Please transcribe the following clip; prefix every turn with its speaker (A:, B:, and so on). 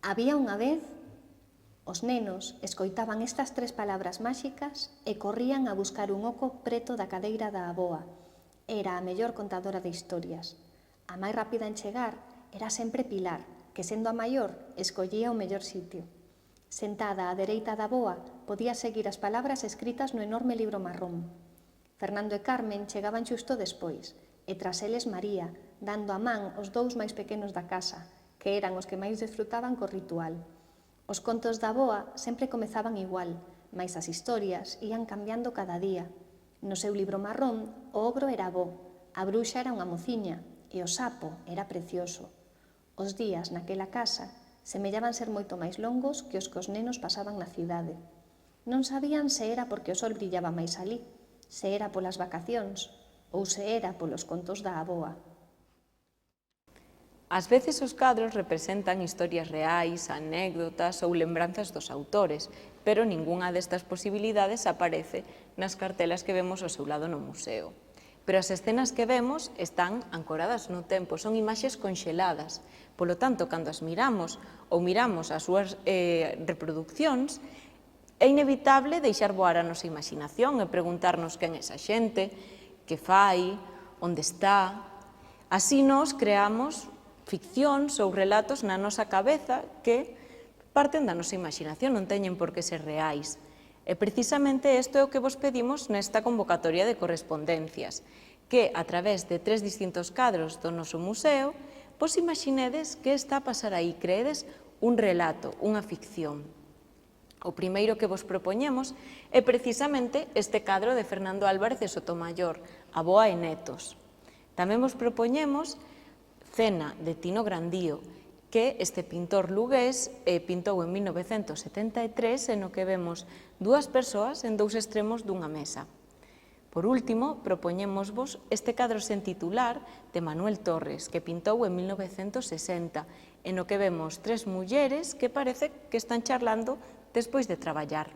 A: Había unha vez, os nenos escoitaban estas 3 palabras máxicas e corrían a buscar un oco preto da cadeira da avoa. Era a mellor contadora de historias. A máis rápida en chegar era sempre Pilar, que sendo a maior escollía o mellor sitio. Sentada á dereita da avoa podía seguir as palabras escritas no enorme libro marrón. Fernando e Carmen chegaban xusto despois, e tras eles María, dando a man os 2 máis pequenos da casa, que eran os que máis disfrutaban co ritual. Os contos da avoa sempre comezaban igual, mais as historias ían cambiando cada día. No seu libro marrón, o ogro era bo, a bruxa era unha mociña e o sapo era precioso. Os días naquela casa semellaban ser moito máis longos que os nenos pasaban na cidade. Non sabían se era porque o sol brillaba máis alí, se era polas vacacións ou se era polos contos da avoa.
B: Ás veces os cadros representan historias reais, anécdotas ou lembranzas dos autores, pero ningunha destas posibilidades aparece nas cartelas que vemos ao seu lado no museo. Pero as escenas que vemos están ancoradas no tempo, son imaxes conxeladas. Polo tanto, cando as miramos ou miramos as súas reproduccións, é inevitable deixar voar a nosa imaginación e preguntarnos quen é esa xente, que fai, onde está. Así nos creamos ficcións ou relatos na nosa cabeza que parten da nosa imaginación, non teñen por que ser reais. E precisamente isto é o que vos pedimos nesta convocatoria de correspondencias, que a través de 3 distintos cadros do noso museo, vos imaginedes que está a pasar aí, creedes un relato, unha ficción. O primeiro que vos propoñemos é precisamente este cadro de Fernando Álvarez de Sotomayor, Avoa e netos. Tamén vos propoñemos Cena, de Tino Grandío, que este pintor lugués pintou en 1973 e no que vemos 2 persoas en 2 extremos dunha mesa. Por último, propoñémosvos este cadro sen titular de Manuel Torres, que pintou en 1960, en no que vemos 3 mulleres que parece que están charlando despois de traballar.